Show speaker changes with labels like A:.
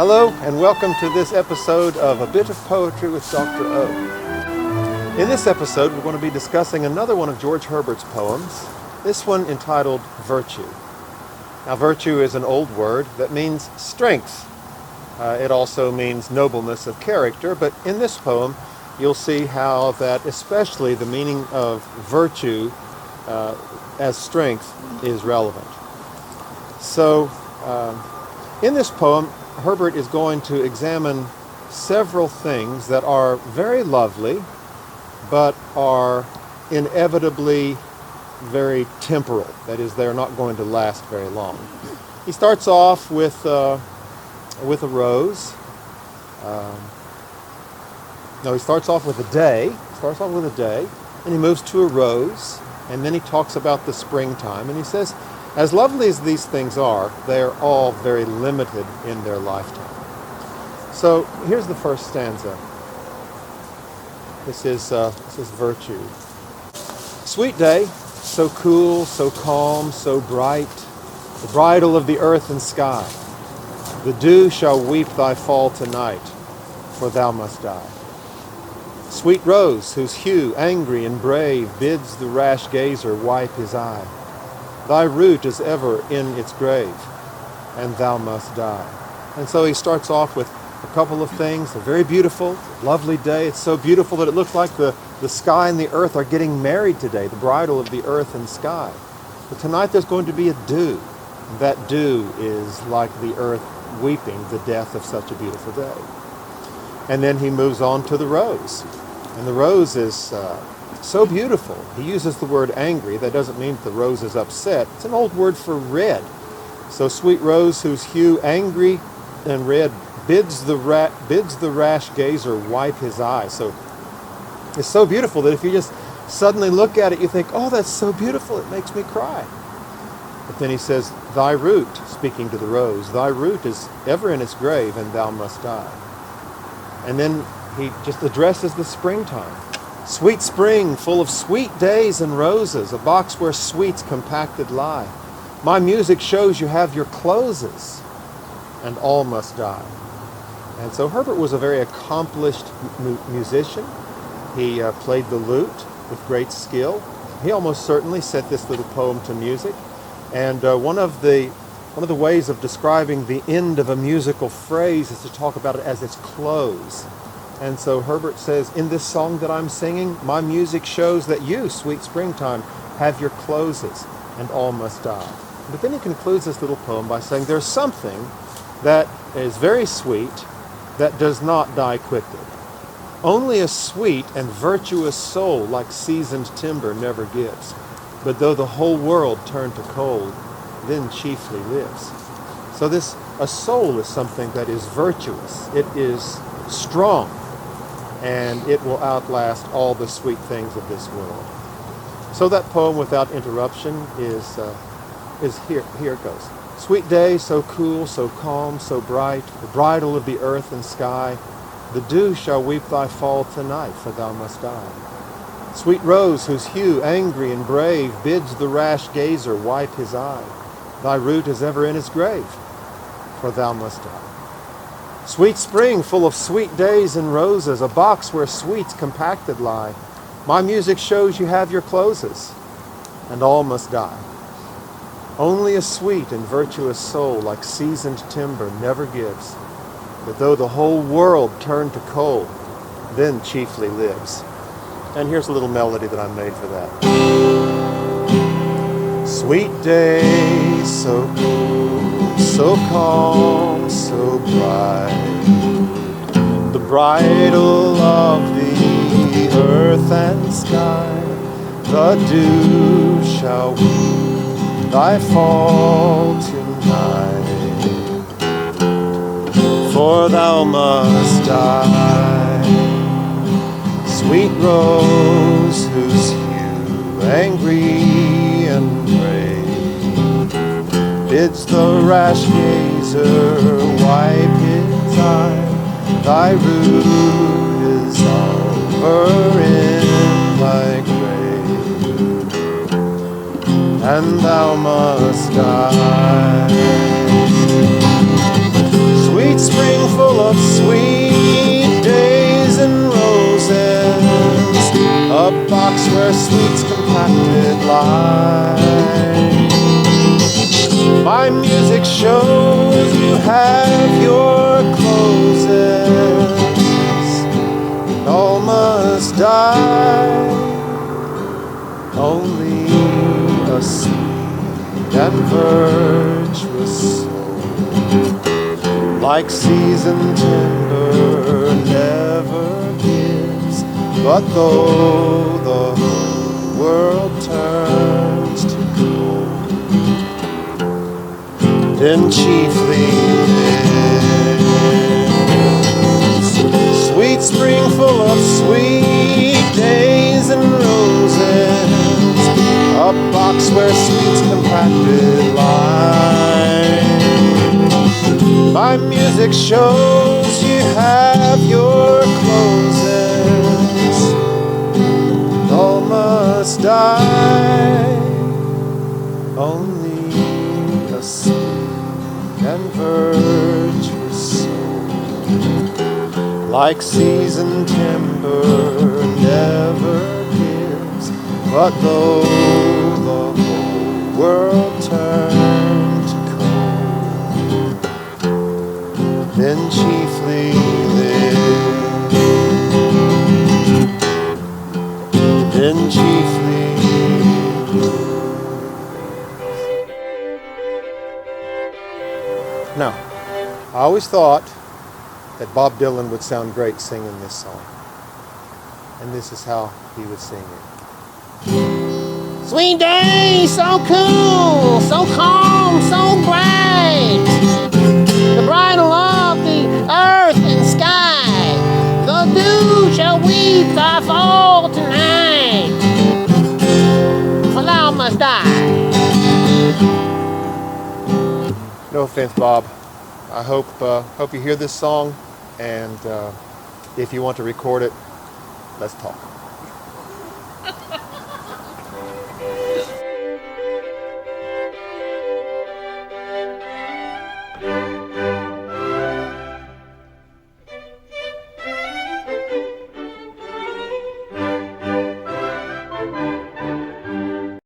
A: Hello and welcome to this episode of A Bit of Poetry with Dr. O. In this episode we're going to be discussing another one of George Herbert's poems, this one entitled Virtue. Now virtue is an old word that means strength. It also means nobleness of character, but in this poem you'll see how that especially the meaning of virtue as strength is relevant. So in this poem Herbert is going to examine several things that are very lovely, but are inevitably very temporal. That is, they're not going to last very long. He starts off with a rose. He starts off with a day. And he moves to a rose, and then he talks about the springtime, and he says, as lovely as these things are, they are all very limited in their lifetime. So here's the first stanza. This is virtue. Sweet day, so cool, so calm, so bright, the bridal of the earth and sky. The dew shall weep thy fall tonight, for thou must die. Sweet rose, whose hue, angry and brave, bids the rash gazer wipe his eye. Thy root is ever in its grave, and thou must die. And so he starts off with a couple of things. A very beautiful, lovely day. It's so beautiful that it looks like the sky and the earth are getting married today, the bridal of the earth and sky. But tonight there's going to be a dew. That dew is like the earth weeping the death of such a beautiful day. And then he moves on to the rose. And the rose is so beautiful. He uses the word angry. That doesn't mean the rose is upset. It's an old word for red. So sweet rose, whose hue angry and red, bids the rash gazer wipe his eye. So it's so beautiful that if you just suddenly look at it, you think, oh, that's so beautiful, it makes me cry. But then he says, thy root, speaking to the rose, thy root is ever in its grave, and thou must die. And then he just addresses the springtime. Sweet spring, full of sweet days and roses, a box where sweets compacted lie. My music shows you have your closes, and all must die. And so Herbert was a very accomplished musician. He played the lute with great skill. He almost certainly set this little poem to music. And one of the ways of describing the end of a musical phrase is to talk about it as its close. And so Herbert says, in this song that I'm singing, my music shows that you, sweet springtime, have your closes, and all must die. But then he concludes this little poem by saying there's something that is very sweet that does not die quickly. Only a sweet and virtuous soul like seasoned timber never gives. But though the whole world turn to cold, then chiefly lives. So a soul is something that is virtuous. It is strong. And it will outlast all the sweet things of this world. So that poem, without interruption, is here. Here it goes. Sweet day, so cool, so calm, so bright, the bridal of the earth and sky. The dew shall weep thy fall tonight, for thou must die. Sweet rose, whose hue, angry and brave, bids the rash gazer wipe his eye. Thy root is ever in its grave, for thou must die. Sweet spring, full of sweet days and roses, a box where sweets compacted lie. My music shows you have your closes, and all must die. Only a sweet and virtuous soul like seasoned timber never gives. But though the whole world turn to cold, then chiefly lives. And here's a little melody that I made for that. Sweet day, so cool, so calm, so bright, the bridal of the earth and sky. The dew shall weep thy fall tonight, for thou must die. Sweet rose, whose hue angry and brave, bids the rash gazer wipe his eye. Thy root is ever in thy grave, and thou must die. Sweet spring where sweets compacted lie. My music shows you have your closes, all must die. Only a sweet and virtuous soul, like seasoned timber, never gives. But though the whole world turns to gold, then chiefly lives sweet spring full of sweet days and roses, a box where sweets compacted lie. My music shows you have your closes, all must die. Only a sweet and virtuous soul, like seasoned timber, never gives. But though the whole world turned cold, then chiefly lives, then chiefly lives. Now, I always thought that Bob Dylan would sound great singing this song. And this is how he would sing it.
B: Sweet day, so cool, so calm, so bright. The bridal of the earth and sky. The dew shall weep thy fall tonight. For thou must die.
A: No offense, Bob. I hope you hear this song, and if you want to record it, let's talk.